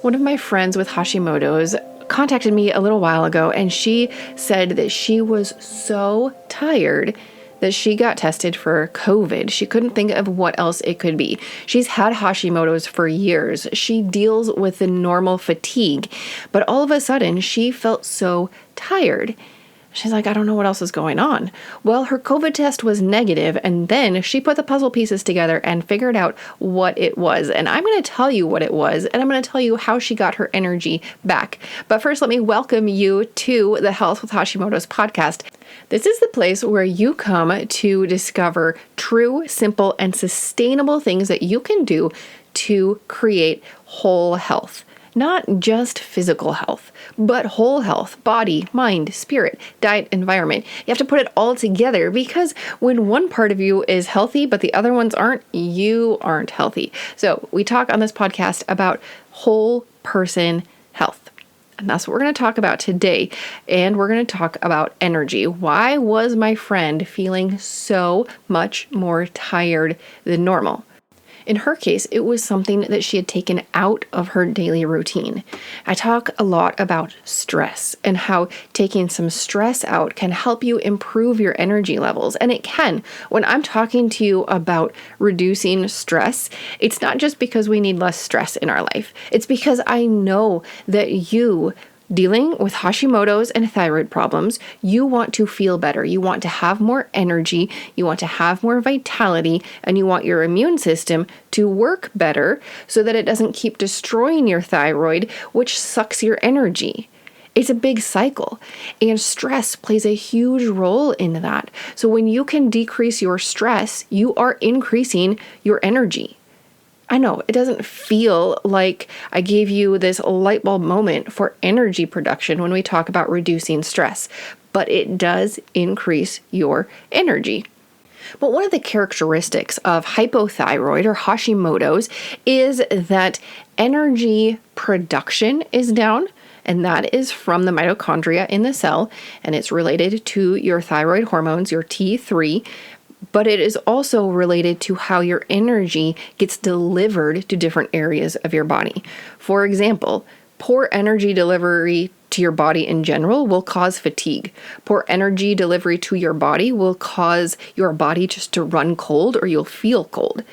One of my friends with Hashimoto's contacted me a little while ago, and she said that she was so tired that she got tested for COVID. She couldn't think of what else it could be. She's had Hashimoto's for years. She deals with the normal fatigue, but all of a sudden she felt so tired. She's like, I don't know what else is going on. Well, her COVID test was negative, and then she put the puzzle pieces together and figured out what it was. And I'm going to tell you what it was, and I'm going to tell you how she got her energy back. But first, let me welcome you to the Health with Hashimoto's podcast. This is the place where you come to discover true, simple, and sustainable things that you can do to create whole health. Not just physical health, but whole health, body, mind, spirit, diet, environment. You have to put it all together because when one part of you is healthy, but the other ones aren't, you aren't healthy. So we talk on this podcast about whole person health. And that's what we're going to talk about today. And we're going to talk about energy. Why was my friend feeling so much more tired than normal? In her case, it was something that she had taken out of her daily routine. I talk a lot about stress and how taking some stress out can help you improve your energy levels. And it can. When I'm talking to you about reducing stress, it's not just because we need less stress in our life. It's because I know that you, dealing with Hashimoto's and thyroid problems, you want to feel better. You want to have more energy, you want to have more vitality, and you want your immune system to work better so that it doesn't keep destroying your thyroid, which sucks your energy. It's a big cycle, and stress plays a huge role in that. So when you can decrease your stress, you are increasing your energy. I know it doesn't feel like I gave you this light bulb moment for energy production when we talk about reducing stress, but it does increase your energy. But one of the characteristics of hypothyroid or Hashimoto's is that energy production is down, and that is from the mitochondria in the cell, and it's related to your thyroid hormones, your T3, but it is also related to how your energy gets delivered to different areas of your body. For example, poor energy delivery to your body in general will cause fatigue. Poor energy delivery to your body will cause your body just to run cold, or you'll feel cold.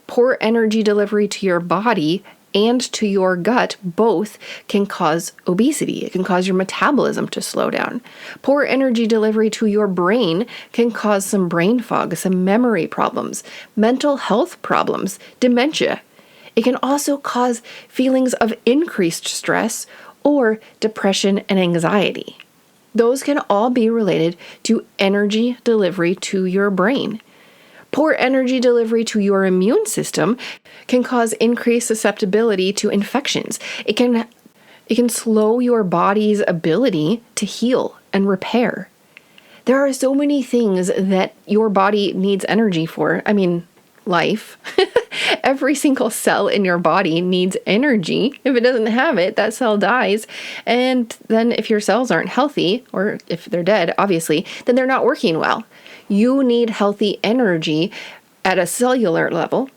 Poor energy delivery to your body and to your gut both can cause obesity. It can cause your metabolism to slow down. Poor energy delivery to your brain can cause some brain fog, some memory problems, mental health problems, dementia. It can also cause feelings of increased stress or depression and anxiety. Those can all be related to energy delivery to your brain. Poor energy delivery to your immune system can cause increased susceptibility to infections. It can slow your body's ability to heal and repair. There are so many things that your body needs energy for. Life. Every single cell in your body needs energy. If it doesn't have it, that cell dies. And then if your cells aren't healthy, or if they're dead, obviously, then they're not working well. You need healthy energy at a cellular level.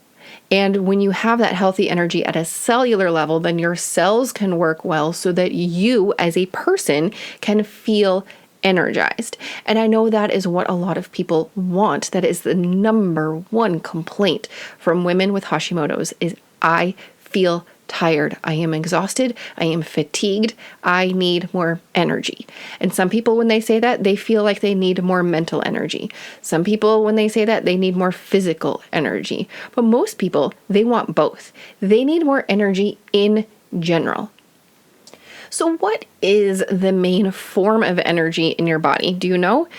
And when you have that healthy energy at a cellular level, then your cells can work well so that you as a person can feel energized. And I know that is what a lot of people want. That is the number one complaint from women with Hashimoto's is I feel tired. I am exhausted. I am fatigued. I need more energy. And some people, when they say that, they feel like they need more mental energy. Some people, when they say that, they need more physical energy. But most people, they want both. They need more energy in general. So what is the main form of energy in your body? Do you know?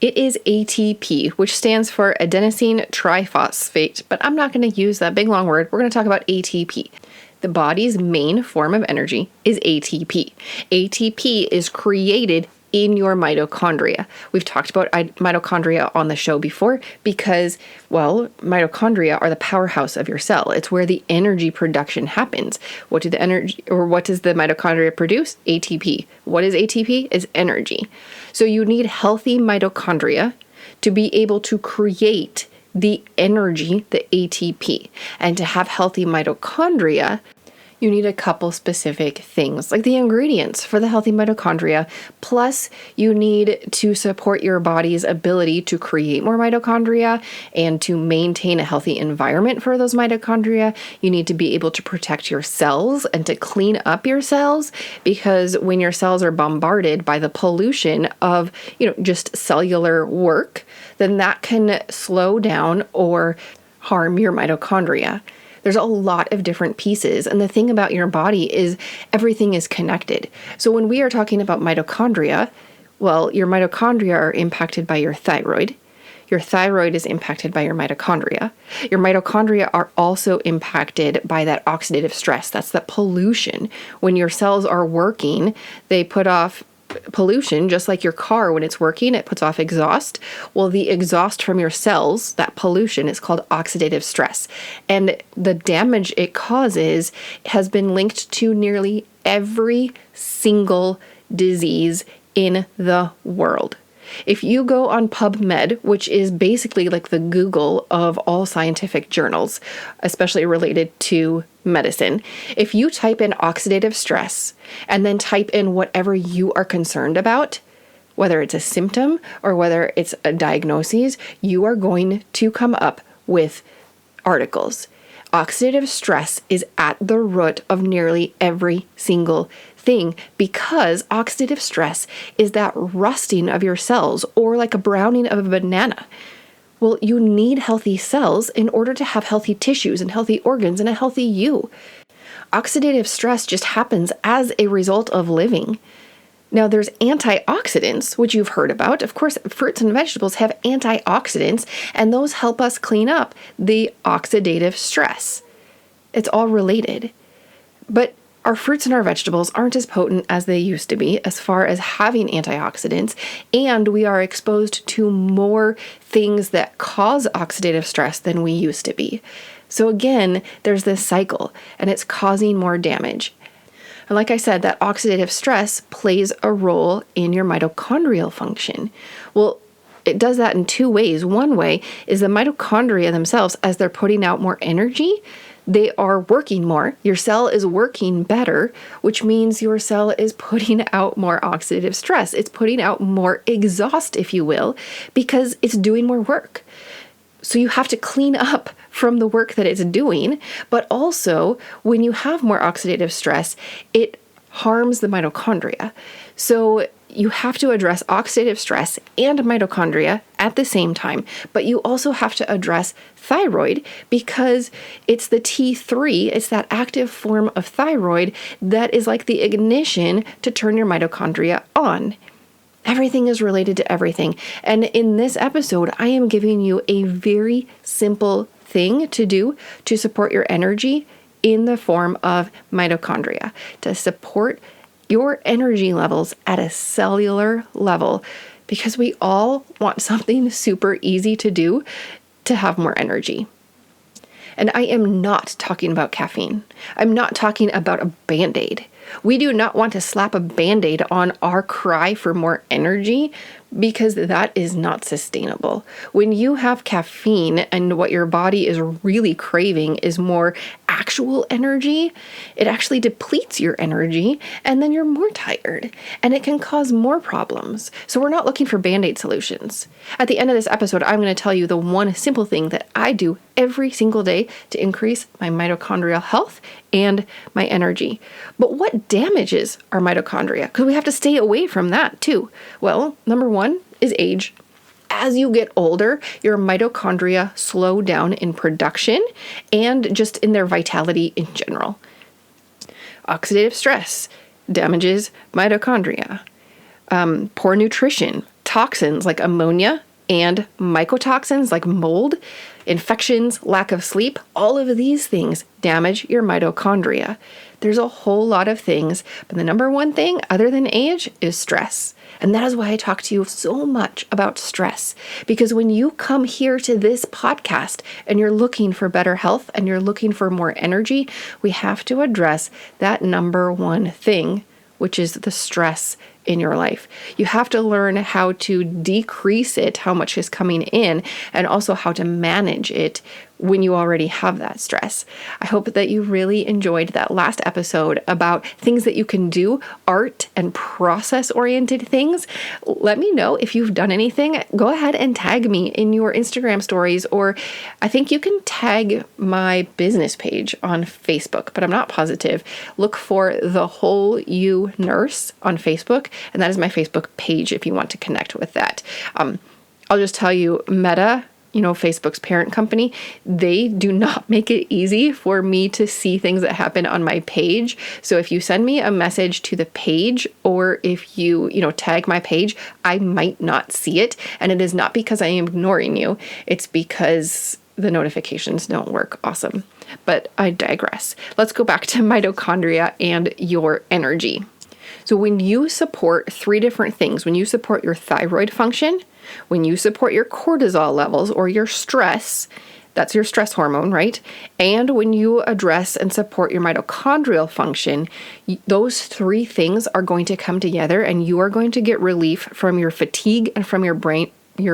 It is ATP, which stands for adenosine triphosphate, but I'm not going to use that big long word. We're going to talk about ATP. The body's main form of energy is ATP. ATP is created in your mitochondria. We've talked about mitochondria on the show before because, mitochondria are the powerhouse of your cell. It's where the energy production happens. What does the mitochondria produce? ATP. What is ATP? Is energy. So you need healthy mitochondria to be able to create the energy, the ATP. And to have healthy mitochondria, You need a couple specific things, like the ingredients for the healthy mitochondria. Plus, you need to support your body's ability to create more mitochondria and to maintain a healthy environment for those mitochondria. You need to be able to protect your cells and to clean up your cells, because when your cells are bombarded by the pollution of, just cellular work, then that can slow down or harm your mitochondria. There's a lot of different pieces. And the thing about your body is everything is connected. So when we are talking about mitochondria, well, your mitochondria are impacted by your thyroid. Your thyroid is impacted by your mitochondria. Your mitochondria are also impacted by that oxidative stress. That's that pollution. When your cells are working, they put off pollution, just like your car, when it's working, it puts off exhaust. Well, the exhaust from your cells, that pollution, is called oxidative stress. And the damage it causes has been linked to nearly every single disease in the world. If you go on PubMed, which is basically like the Google of all scientific journals, especially related to medicine, if you type in oxidative stress and then type in whatever you are concerned about, whether it's a symptom or whether it's a diagnosis, you are going to come up with articles. Oxidative stress is at the root of nearly every single thing, because oxidative stress is that rusting of your cells, or like a browning of a banana. Well, you need healthy cells in order to have healthy tissues and healthy organs and a healthy you. Oxidative stress just happens as a result of living. Now, there's antioxidants, which you've heard about. Of course, fruits and vegetables have antioxidants, and those help us clean up the oxidative stress. It's all related. But our fruits and our vegetables aren't as potent as they used to be as far as having antioxidants, and we are exposed to more things that cause oxidative stress than we used to be. So again, there's this cycle, and it's causing more damage. And like I said, that oxidative stress plays a role in your mitochondrial function. Well, it does that in two ways. One way is the mitochondria themselves, as they're putting out more energy, they are working more. Your cell is working better, which means your cell is putting out more oxidative stress. It's putting out more exhaust, if you will, because it's doing more work. So you have to clean up from the work that it's doing. But also, when you have more oxidative stress, it harms the mitochondria. So you have to address oxidative stress and mitochondria at the same time, but you also have to address thyroid, because it's the T3, it's that active form of thyroid that is like the ignition to turn your mitochondria on. Everything is related to everything. And in this episode, I am giving you a very simple thing to do to support your energy in the form of mitochondria, to support your energy levels at a cellular level, because we all want something super easy to do to have more energy. And I am not talking about caffeine. I'm not talking about a Band-Aid. We do not want to slap a Band-Aid on our cry for more energy, because that is not sustainable. When you have caffeine and what your body is really craving is more actual energy, it actually depletes your energy, and then you're more tired, and it can cause more problems. So we're not looking for Band-Aid solutions. At the end of this episode, I'm going to tell you the one simple thing that I do every single day to increase my mitochondrial health and my energy. But what damages our mitochondria? Because we have to stay away from that too. Well, number one is age. As you get older, your mitochondria slow down in production and just in their vitality in general. Oxidative stress damages mitochondria. Poor nutrition, toxins like ammonia and mycotoxins like mold, infections, lack of sleep, all of these things damage your mitochondria. There's a whole lot of things, but the number one thing other than age is stress. And that is why I talk to you so much about stress, because when you come here to this podcast and you're looking for better health and you're looking for more energy, we have to address that number one thing, which is the stress in your life. You have to learn how to decrease it, how much is coming in, and also how to manage it when you already have that stress. I hope that you really enjoyed that last episode about things that you can do, art and process-oriented things. Let me know if you've done anything. Go ahead and tag me in your Instagram stories, or I think you can tag my business page on Facebook, but I'm not positive. Look for The Whole You Nurse on Facebook, and that is my Facebook page if you want to connect with that. I'll just tell you, Meta, Facebook's parent company, they do not make it easy for me to see things that happen on my page. So if you send me a message to the page, or if you, tag my page, I might not see it. And it is not because I am ignoring you. It's because the notifications don't work awesome. But I digress. Let's go back to mitochondria and your energy. So when you support three different things, when you support your thyroid function, when you support your cortisol levels or your stress, that's your stress hormone, right? And when you address and support your mitochondrial function, those three things are going to come together, and you are going to get relief from your fatigue and from your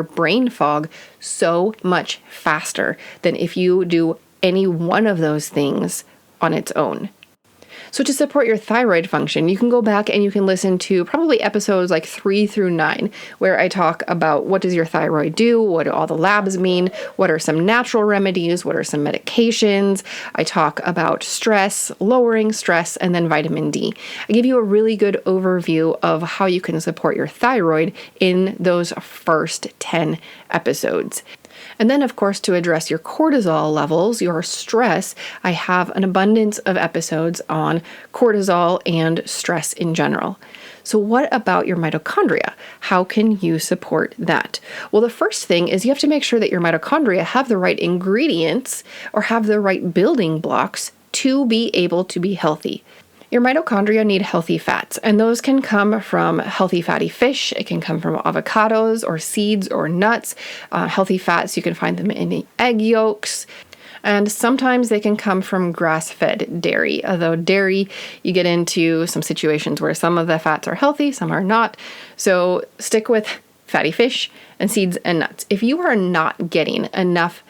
brain fog so much faster than if you do any one of those things on its own. So to support your thyroid function, you can go back and you can listen to probably episodes like 3 through 9, where I talk about what does your thyroid do, what do all the labs mean, what are some natural remedies, what are some medications. I talk about stress, lowering stress, and then vitamin D. I give you a really good overview of how you can support your thyroid in those first 10 episodes. And then, of course, to address your cortisol levels, your stress, I have an abundance of episodes on cortisol and stress in general. So what about your mitochondria? How can you support that? Well, the first thing is you have to make sure that your mitochondria have the right ingredients or have the right building blocks to be able to be healthy. Your mitochondria need healthy fats, and those can come from healthy fatty fish. It can come from avocados or seeds or nuts. Healthy fats, you can find them in egg yolks. And sometimes they can come from grass-fed dairy. Although dairy, you get into some situations where some of the fats are healthy, some are not. So stick with fatty fish and seeds and nuts. If you are not getting enough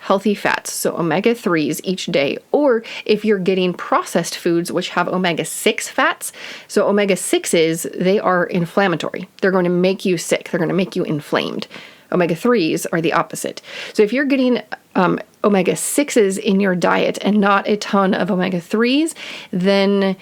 healthy fats, so omega-3s each day, or if you're getting processed foods which have omega-6 fats, so omega-6s, they are inflammatory. They're going to make you sick. They're going to make you inflamed. Omega-3s are the opposite. So if you're getting omega-6s in your diet and not a ton of omega-3s, then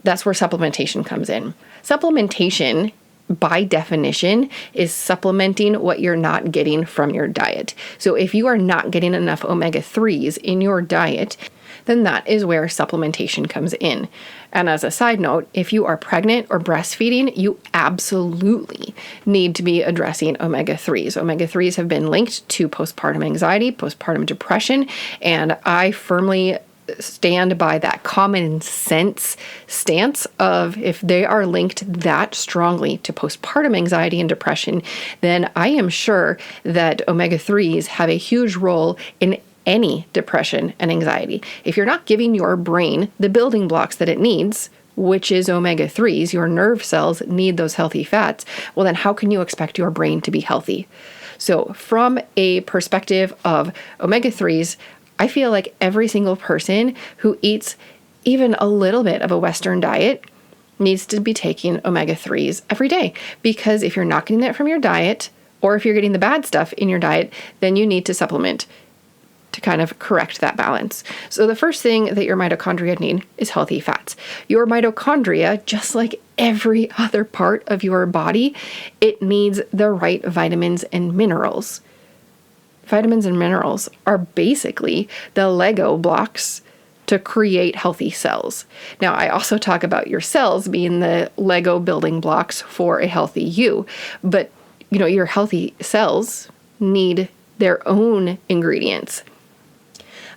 that's where supplementation comes in. Supplementation, by definition, is supplementing what you're not getting from your diet. So if you are not getting enough omega-3s in your diet, then that is where supplementation comes in. And as a side note, if you are pregnant or breastfeeding, you absolutely need to be addressing omega-3s. Omega-3s have been linked to postpartum anxiety, postpartum depression, and I firmly stand by that common sense stance of if they are linked that strongly to postpartum anxiety and depression, then I am sure that omega-3s have a huge role in any depression and anxiety. If you're not giving your brain the building blocks that it needs, which is omega-3s, your nerve cells need those healthy fats, well then how can you expect your brain to be healthy? So from a perspective of omega-3s, I feel like every single person who eats even a little bit of a Western diet needs to be taking omega-3s every day, because if you're not getting it from your diet, or if you're getting the bad stuff in your diet, then you need to supplement to kind of correct that balance. So the first thing that your mitochondria need is healthy fats. Your mitochondria, just like every other part of your body, it needs the right vitamins and minerals. Vitamins and minerals are basically the Lego blocks to create healthy cells. Now, I also talk about your cells being the Lego building blocks for a healthy you, but your healthy cells need their own ingredients.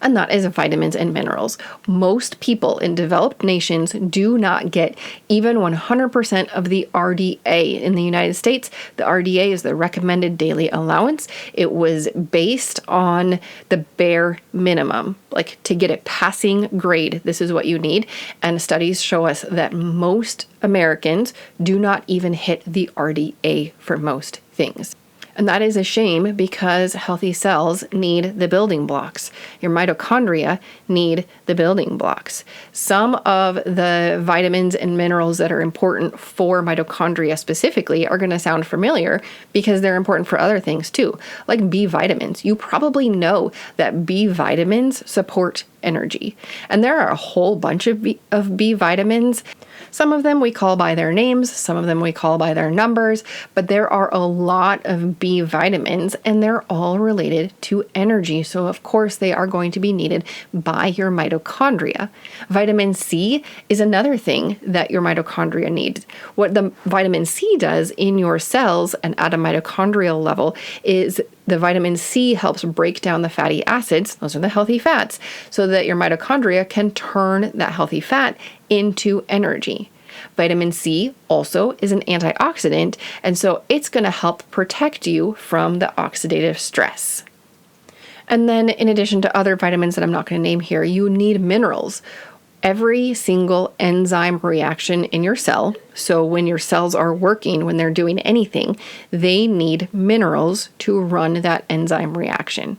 and that is vitamins and minerals. Most people in developed nations do not get even 100% of the RDA. In the United States, the RDA is the recommended daily allowance. It was based on the bare minimum, like to get a passing grade, this is what you need. And studies show us that most Americans do not even hit the RDA for most things. And that is a shame because healthy cells need the building blocks. Your mitochondria need the building blocks. Some of the vitamins and minerals that are important for mitochondria specifically are going to sound familiar because they're important for other things too, like B vitamins. You probably know that B vitamins support energy. And there are a whole bunch of B vitamins. Some of them we call by their names, some of them we call by their numbers, but there are a lot of B vitamins and they're all related to energy. So of course they are going to be needed by your mitochondria. Vitamin C is another thing that your mitochondria need. What the vitamin C does in your cells and at a mitochondrial level is the vitamin C helps break down the fatty acids, those are the healthy fats, so that your mitochondria can turn that healthy fat into energy. Vitamin C also is an antioxidant, and so it's going to help protect you from the oxidative stress. And then in addition to other vitamins that I'm not going to name here, you need minerals. Every single enzyme reaction in your cell, so when your cells are working, when they're doing anything, they need minerals to run that enzyme reaction.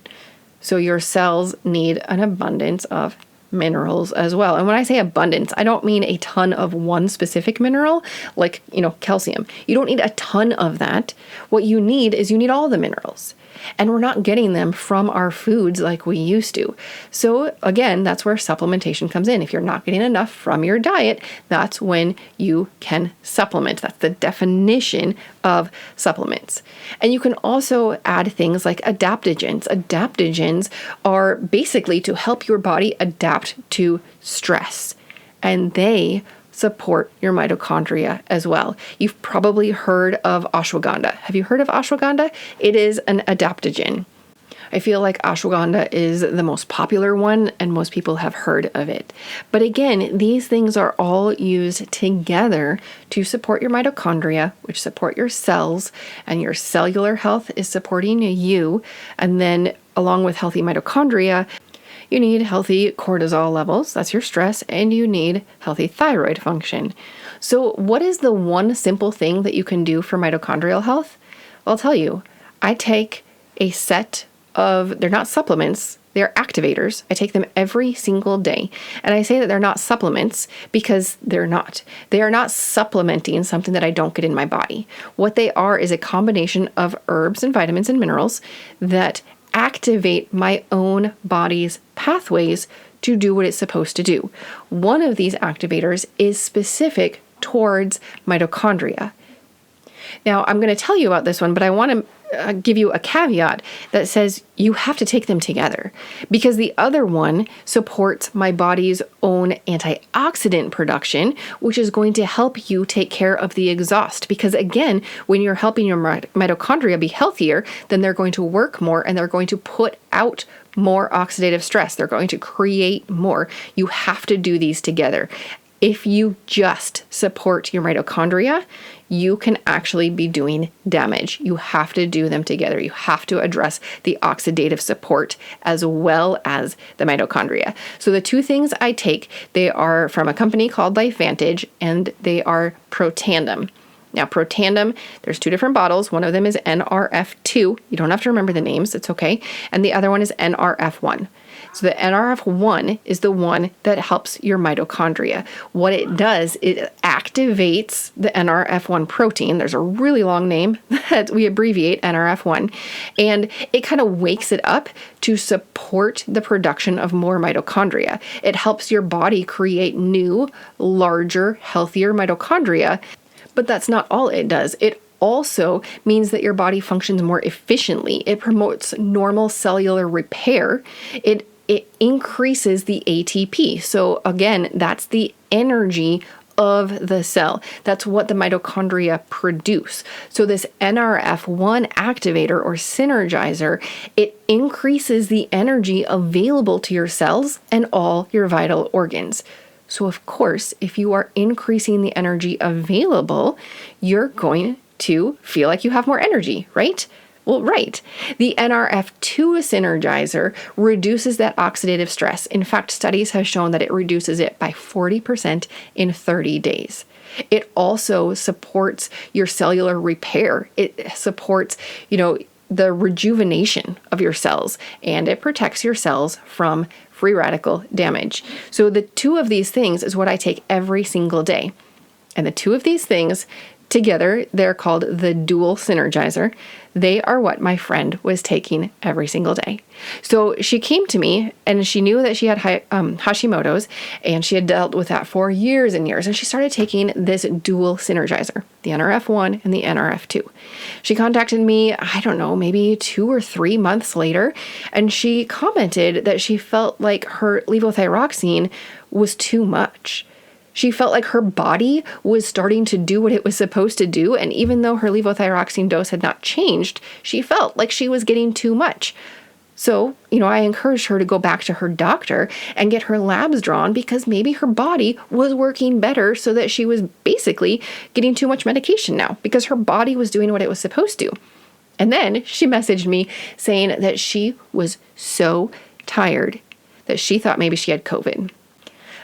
So your cells need an abundance of minerals as well. And when I say abundance, I don't mean a ton of one specific mineral, like, calcium. You don't need a ton of that. What you need is you need all the minerals. And we're not getting them from our foods like we used to. So again, that's where supplementation comes in. If you're not getting enough from your diet, that's when you can supplement. That's the definition of supplements. And you can also add things like adaptogens. Adaptogens are basically to help your body adapt to stress. And they support your mitochondria as well. You've probably heard of ashwagandha. Have you heard of ashwagandha? It is an adaptogen. I feel like ashwagandha is the most popular one and most people have heard of it. But again, these things are all used together to support your mitochondria, which support your cells, and your cellular health is supporting you. And then along with healthy mitochondria, you need healthy cortisol levels, that's your stress, and you need healthy thyroid function. So what is the one simple thing that you can do for mitochondrial health? Well, I'll tell you, I take a set of, they're not supplements, they're activators. I take them every single day. And I say that they're not supplements because they're not. They are not supplementing something that I don't get in my body. What they are is a combination of herbs and vitamins and minerals that activate my own body's pathways to do what it's supposed to do. One of these activators is specific towards mitochondria. Now, I'm going to tell you about this one, but I want to give you a caveat that says you have to take them together because the other one supports my body's own antioxidant production, which is going to help you take care of the exhaust. Because again, when you're helping your mitochondria be healthier, then they're going to work more and they're going to put out more oxidative stress. They're going to create more. You have to do these together. If you just support your mitochondria, you can actually be doing damage. You have to do them together. You have to address the oxidative support as well as the mitochondria. So the two things I take, they are from a company called LifeVantage, and they are Protandim. Now, Protandim, there's two different bottles. One of them is NRF2. You don't have to remember the names. It's okay. And the other one is NRF1. So the NRF1 is the one that helps your mitochondria. What it does, it activates the NRF1 protein. There's a really long name that we abbreviate NRF1. And it kind of wakes it up to support the production of more mitochondria. It helps your body create new, larger, healthier mitochondria. But that's not all it does. It also means that your body functions more efficiently. It promotes normal cellular repair. It increases the ATP. So again, that's the energy of the cell. That's what the mitochondria produce. So this NRF1 activator or synergizer, it increases the energy available to your cells and all your vital organs. So of course, if you are increasing the energy available, you're going to feel like you have more energy, right? Well, right. The NRF2 synergizer reduces that oxidative stress. In fact, studies have shown that it reduces it by 40% in 30 days. It also supports your cellular repair. It supports, the rejuvenation of your cells, and it protects your cells from free radical damage. So the two of these things is what I take every single day. And the two of these things together, they're called the dual synergizer. They are what my friend was taking every single day. So she came to me and she knew that she had Hashimoto's, and she had dealt with that for years and years. And she started taking this dual synergizer, the NRF1 and the NRF2. She contacted me, I don't know, maybe 2 or 3 months later, and she commented that she felt like her levothyroxine was too much. She felt like her body was starting to do what it was supposed to do, and even though her levothyroxine dose had not changed, she felt like she was getting too much. So, I encouraged her to go back to her doctor and get her labs drawn because maybe her body was working better, so that she was basically getting too much medication now because her body was doing what it was supposed to. And then she messaged me saying that she was so tired that she thought maybe she had COVID.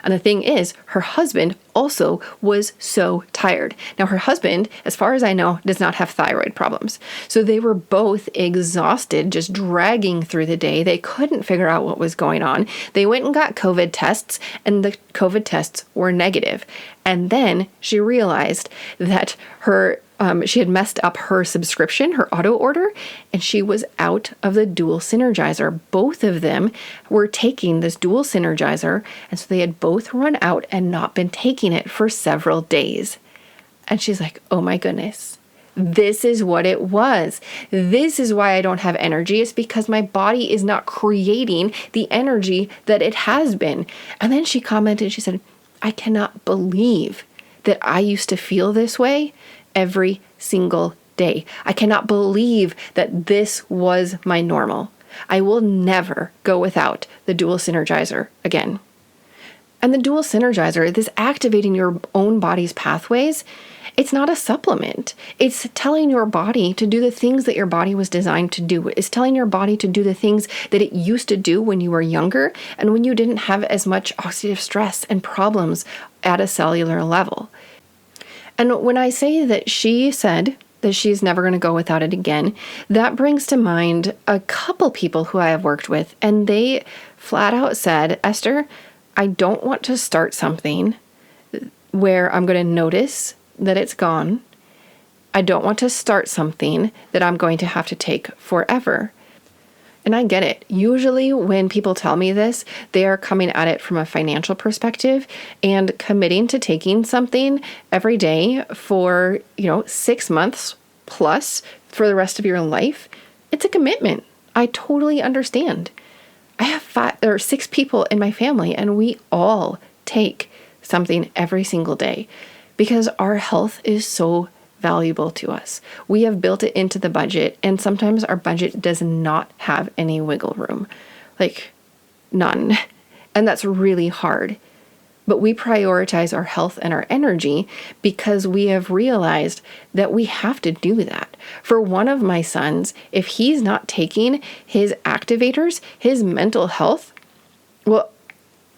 And the thing is, her husband also was so tired. Now, her husband, as far as I know, does not have thyroid problems. So they were both exhausted, just dragging through the day. They couldn't figure out what was going on. They went and got COVID tests, and the COVID tests were negative. And then she realized that she had messed up her subscription, her auto order, and she was out of the dual synergizer. Both of them were taking this dual synergizer, and so they had both run out and not been taking it for several days. And she's like, oh my goodness, this is what it was. This is why I don't have energy. It's because my body is not creating the energy that it has been. And then she commented, she said, I cannot believe that I used to feel this way every single day. I cannot believe that this was my normal. I will never go without the dual synergizer again. And the dual synergizer, this activating your own body's pathways, it's not a supplement. It's telling your body to do the things that your body was designed to do. It's telling your body to do the things that it used to do when you were younger and when you didn't have as much oxidative stress and problems at a cellular level. And when I say that she said that she's never going to go without it again, that brings to mind a couple people who I have worked with, and they flat out said, Esther, I don't want to start something where I'm going to notice that it's gone. I don't want to start something that I'm going to have to take forever. And I get it. Usually when people tell me this, they are coming at it from a financial perspective, and committing to taking something every day for, 6 months plus for the rest of your life. It's a commitment. I totally understand. I have 5 or 6 people in my family, and we all take something every single day because our health is so valuable to us. We have built it into the budget, and sometimes our budget does not have any wiggle room, like none. And that's really hard. But we prioritize our health and our energy because we have realized that we have to do that. For one of my sons, if he's not taking his activators, his mental health, well,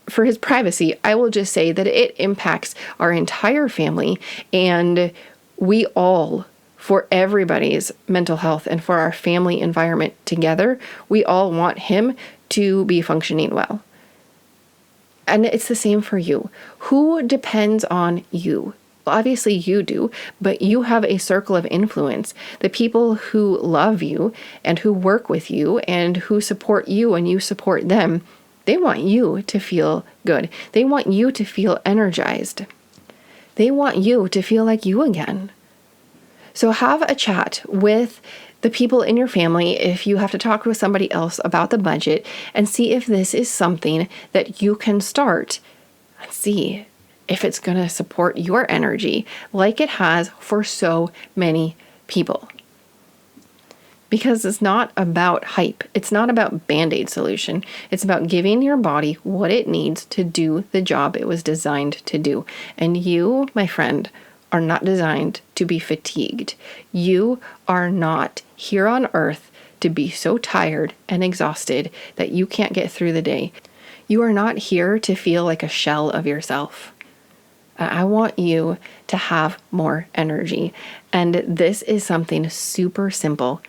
for his privacy, I will just say that it impacts our entire family, and we all, for everybody's mental health and for our family environment together, we all want him to be functioning well. And it's the same for you. Who depends on you? Well, obviously you do, but you have a circle of influence. The people who love you and who work with you and who support you and you support them, they want you to feel good. They want you to feel energized. They want you to feel like you again. So have a chat with the people in your family if you have to talk with somebody else about the budget, and see if this is something that you can start and see if it's going to support your energy like it has for so many people. Because it's not about hype. It's not about Band-Aid solution. It's about giving your body what it needs to do the job it was designed to do. And you, my friend, are not designed to be fatigued. You are not here on earth to be so tired and exhausted that you can't get through the day. You are not here to feel like a shell of yourself. I want you to have more energy. And this is something super simple.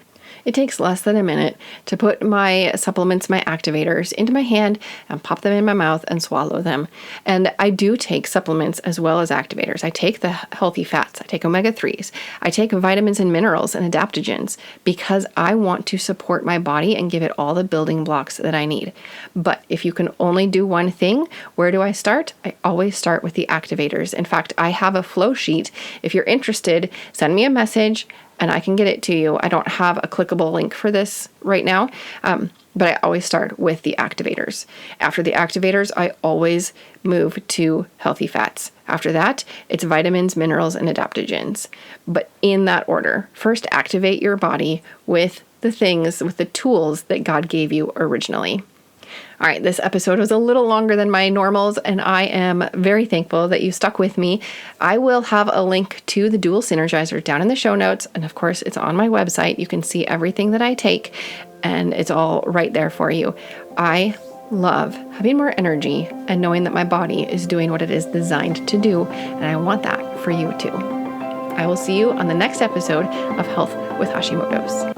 It takes less than a minute to put my supplements, my activators, into my hand and pop them in my mouth and swallow them. And I do take supplements as well as activators. I take the healthy fats. I take omega-3s. I take vitamins and minerals and adaptogens because I want to support my body and give it all the building blocks that I need. But if you can only do one thing, where do I start? I always start with the activators. In fact, I have a flow sheet. If you're interested, send me a message and I can get it to you. I don't have a clickable link for this right now, but I always start with the activators. After the activators, I always move to healthy fats. After that, it's vitamins, minerals, and adaptogens. But in that order, first activate your body with the things, with the tools that God gave you originally. All right, this episode was a little longer than my normals, and I am very thankful that you stuck with me. I will have a link to the Dual Synergizer down in the show notes, and of course, it's on my website. You can see everything that I take, and it's all right there for you. I love having more energy and knowing that my body is doing what it is designed to do, and I want that for you too. I will see you on the next episode of Health with Hashimoto's.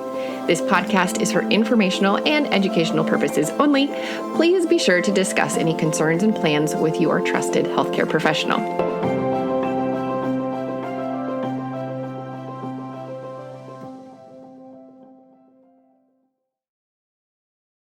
This podcast is for informational and educational purposes only. Please be sure to discuss any concerns and plans with your trusted healthcare professional.